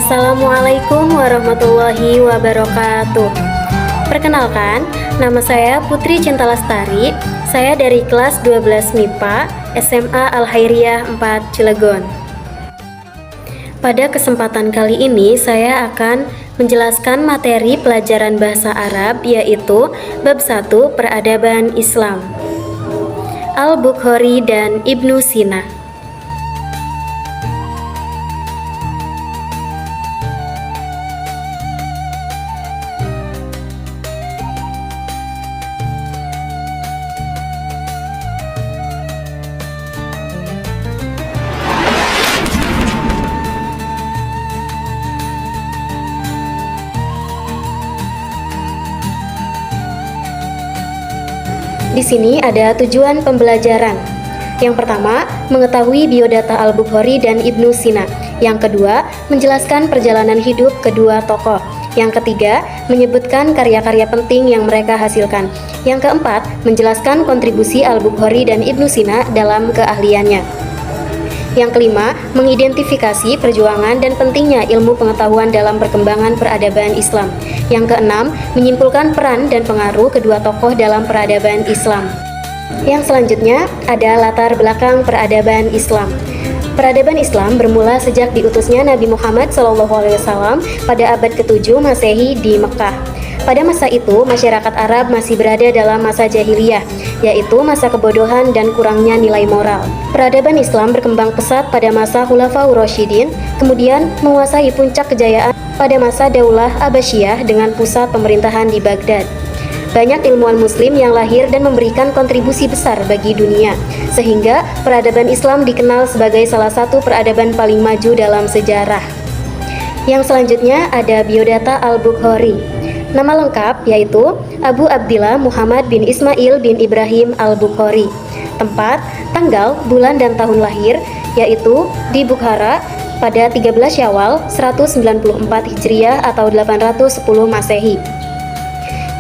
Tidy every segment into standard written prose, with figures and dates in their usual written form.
Assalamualaikum warahmatullahi wabarakatuh. Perkenalkan, nama saya Putri Cinta Lestari. Saya dari kelas 12 MIPA SMA Al-Hairiyah 4 Cilegon. Pada kesempatan kali ini saya akan menjelaskan materi pelajaran bahasa Arab, yaitu bab 1 Peradaban Islam, Al-Bukhari dan Ibnu Sina. Di sini ada tujuan pembelajaran. Yang pertama, mengetahui biodata Al-Bukhari dan Ibnu Sina. Yang kedua, menjelaskan perjalanan hidup kedua tokoh. Yang ketiga, menyebutkan karya-karya penting yang mereka hasilkan. Yang keempat, menjelaskan kontribusi Al-Bukhari dan Ibnu Sina dalam keahliannya. Yang kelima, mengidentifikasi perjuangan dan pentingnya ilmu pengetahuan dalam perkembangan peradaban Islam. Yang keenam, menyimpulkan peran dan pengaruh kedua tokoh dalam peradaban Islam. Yang selanjutnya ada latar belakang peradaban Islam. Peradaban Islam bermula sejak diutusnya Nabi Muhammad SAW pada abad ke-7 Masehi di Mekah. Pada masa itu, masyarakat Arab masih berada dalam masa jahiliyah, yaitu masa kebodohan dan kurangnya nilai moral. Peradaban Islam berkembang pesat pada masa Khulafaur Rasyidin, kemudian menguasai puncak kejayaan pada masa Daulah Abbasiyah dengan pusat pemerintahan di Baghdad. Banyak ilmuwan muslim yang lahir dan memberikan kontribusi besar bagi dunia, sehingga peradaban Islam dikenal sebagai salah satu peradaban paling maju dalam sejarah. Yang selanjutnya ada biodata Al-Bukhari. Nama lengkap yaitu Abu Abdillah Muhammad bin Ismail bin Ibrahim Al-Bukhari. Tempat, tanggal, bulan, dan tahun lahir yaitu di Bukhara pada 13 Syawal 194 Hijriah atau 810 Masehi.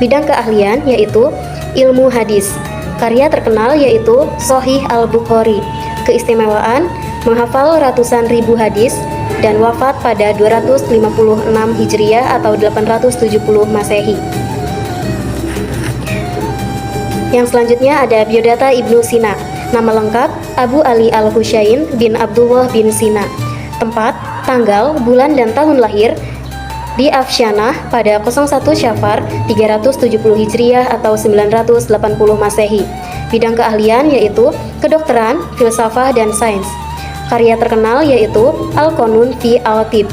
Bidang keahlian yaitu ilmu hadis. Karya terkenal yaitu Shahih Al-Bukhari. Keistimewaan, menghafal ratusan ribu hadis dan wafat pada 256 Hijriah atau 870 Masehi. Yang selanjutnya ada biodata Ibnu Sina. Nama lengkap Abu Ali Al-Husain bin Abdullah bin Sina. Tempat, tanggal, bulan, dan tahun lahir di Afsyanah pada 01 Syafar 370 Hijriah atau 980 Masehi. Bidang keahlian yaitu kedokteran, filsafah, dan sains. Karya terkenal yaitu Al-Qanun fi Al-Tib.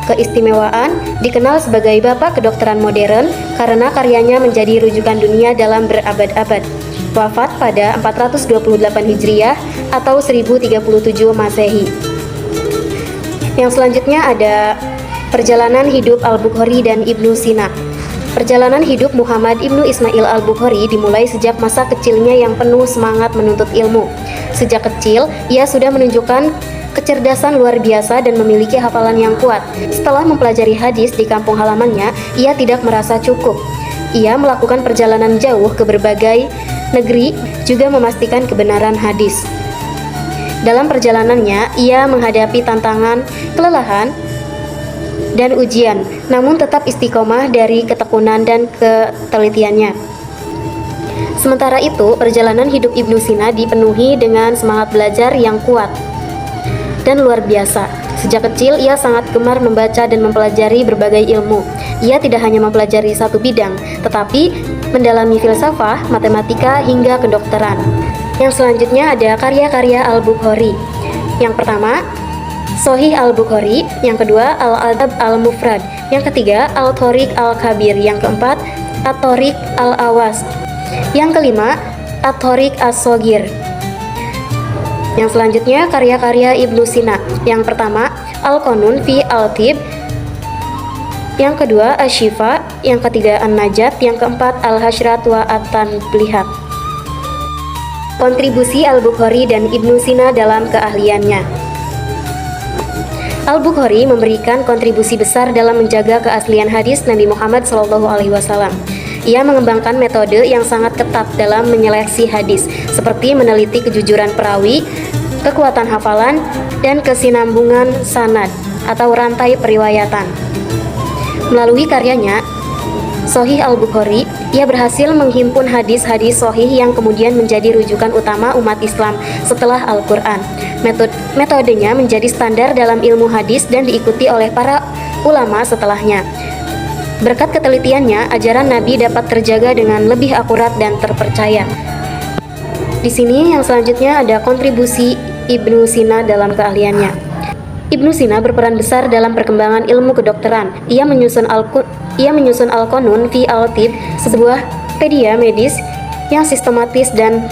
Keistimewaan, dikenal sebagai bapak kedokteran modern karena karyanya menjadi rujukan dunia dalam berabad-abad. Wafat pada 428 Hijriah atau 1037 Masehi. Yang selanjutnya ada perjalanan hidup Al-Bukhari dan Ibnu Sina. Perjalanan hidup Muhammad Ibnu Ismail Al-Bukhari dimulai sejak masa kecilnya yang penuh semangat menuntut ilmu. Sejak kecil, ia sudah menunjukkan kecerdasan luar biasa dan memiliki hafalan yang kuat. Setelah mempelajari hadis di kampung halamannya, ia tidak merasa cukup. Ia melakukan perjalanan jauh ke berbagai negeri, juga memastikan kebenaran hadis. Dalam perjalanannya, ia menghadapi tantangan, kelelahan, dan ujian, namun tetap istiqomah dari ketekunan dan ketelitiannya. Sementara itu, perjalanan hidup Ibnu Sina dipenuhi dengan semangat belajar yang kuat dan luar biasa. Sejak kecil, ia sangat gemar membaca dan mempelajari berbagai ilmu. Ia tidak hanya mempelajari satu bidang, tetapi mendalami filsafah, matematika, hingga kedokteran. Yang selanjutnya ada karya-karya Al-Bukhari. Yang pertama, Shahih Al-Bukhari. Yang kedua, Al-Adab Al-Mufrad. Yang ketiga, Al-Thoriq Al-Kabir. Yang keempat, At-Thoriq Al-Awas. Yang kelima, At-Thoriq As-Shogir. Yang selanjutnya, karya-karya Ibnu Sina. Yang pertama, Al-Qanun fi Al-Tib. Yang kedua, Asy-Syifa. Yang ketiga, An-Najat. Yang keempat, Al-Hasyrat wa At-Tanblihat. Kontribusi Al-Bukhari dan Ibnu Sina dalam keahliannya. Al-Bukhari memberikan kontribusi besar dalam menjaga keaslian hadis Nabi Muhammad SAW. Ia mengembangkan metode yang sangat ketat dalam menyeleksi hadis, seperti meneliti kejujuran perawi, kekuatan hafalan, dan kesinambungan sanad. atau rantai periwayatan. Melalui karyanya, Sahih Al-Bukhari, ia berhasil menghimpun hadis-hadis sahih yang kemudian menjadi rujukan utama umat Islam setelah Al-Quran. Metodenya menjadi standar dalam ilmu hadis dan diikuti oleh para ulama setelahnya. Berkat ketelitiannya, ajaran Nabi dapat terjaga dengan lebih akurat dan terpercaya. Di sini yang selanjutnya ada kontribusi Ibnu Sina dalam keahliannya. Ibnu Sina berperan besar dalam perkembangan ilmu kedokteran. Ia menyusun Al-Qanun fi al-Tib, sebuah pedia medis yang sistematis dan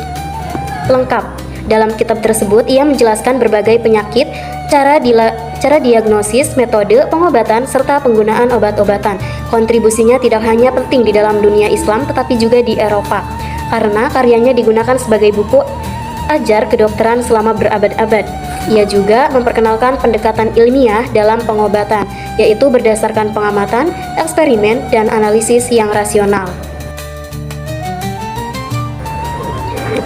lengkap. Dalam kitab tersebut, ia menjelaskan berbagai penyakit, cara diagnosis, metode pengobatan, serta penggunaan obat-obatan. Kontribusinya tidak hanya penting di dalam dunia Islam, tetapi juga di Eropa, karena karyanya digunakan sebagai buku ajar kedokteran selama berabad-abad. Ia juga memperkenalkan pendekatan ilmiah dalam pengobatan, yaitu berdasarkan pengamatan, eksperimen, dan analisis yang rasional.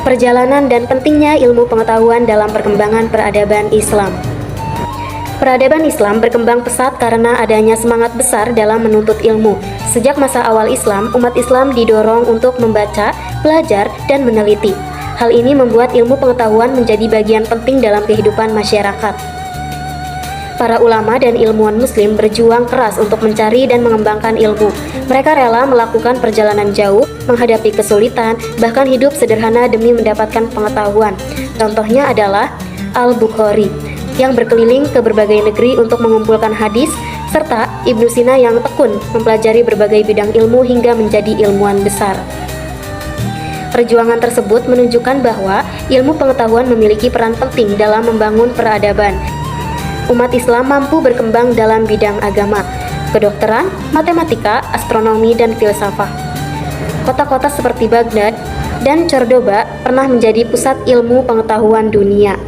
Perjalanan dan pentingnya ilmu pengetahuan dalam perkembangan peradaban Islam. Peradaban Islam berkembang pesat karena adanya semangat besar dalam menuntut ilmu. Sejak masa awal Islam, umat Islam didorong untuk membaca, belajar, dan meneliti. Hal ini membuat ilmu pengetahuan menjadi bagian penting dalam kehidupan masyarakat. Para ulama dan ilmuwan muslim berjuang keras untuk mencari dan mengembangkan ilmu. Mereka rela melakukan perjalanan jauh, menghadapi kesulitan, bahkan hidup sederhana demi mendapatkan pengetahuan. Contohnya adalah Al-Bukhari, yang berkeliling ke berbagai negeri untuk mengumpulkan hadis, serta Ibnu Sina yang tekun mempelajari berbagai bidang ilmu hingga menjadi ilmuwan besar. Perjuangan tersebut menunjukkan bahwa ilmu pengetahuan memiliki peran penting dalam membangun peradaban. Umat Islam mampu berkembang dalam bidang agama, kedokteran, matematika, astronomi, dan filsafat. Kota-kota seperti Baghdad dan Cordoba pernah menjadi pusat ilmu pengetahuan dunia.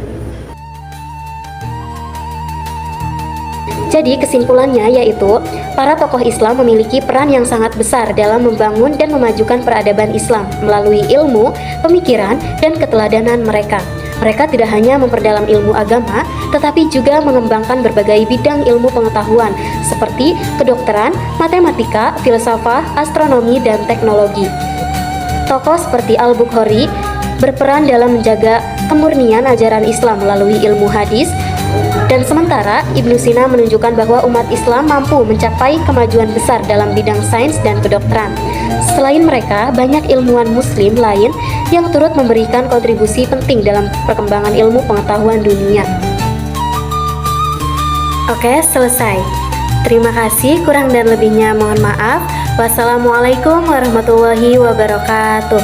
Jadi kesimpulannya yaitu, para tokoh Islam memiliki peran yang sangat besar dalam membangun dan memajukan peradaban Islam melalui ilmu, pemikiran, dan keteladanan mereka. Mereka tidak hanya memperdalam ilmu agama, tetapi juga mengembangkan berbagai bidang ilmu pengetahuan seperti kedokteran, matematika, filsafat, astronomi, dan teknologi. Tokoh seperti Al-Bukhari berperan dalam menjaga kemurnian ajaran Islam melalui ilmu hadis, dan sementara Ibnu Sina menunjukkan bahwa umat Islam mampu mencapai kemajuan besar dalam bidang sains dan kedokteran. Selain mereka, banyak ilmuwan muslim lain yang turut memberikan kontribusi penting dalam perkembangan ilmu pengetahuan dunia. Oke, selesai. Terima kasih, kurang dan lebihnya mohon maaf. Wassalamualaikum warahmatullahi wabarakatuh.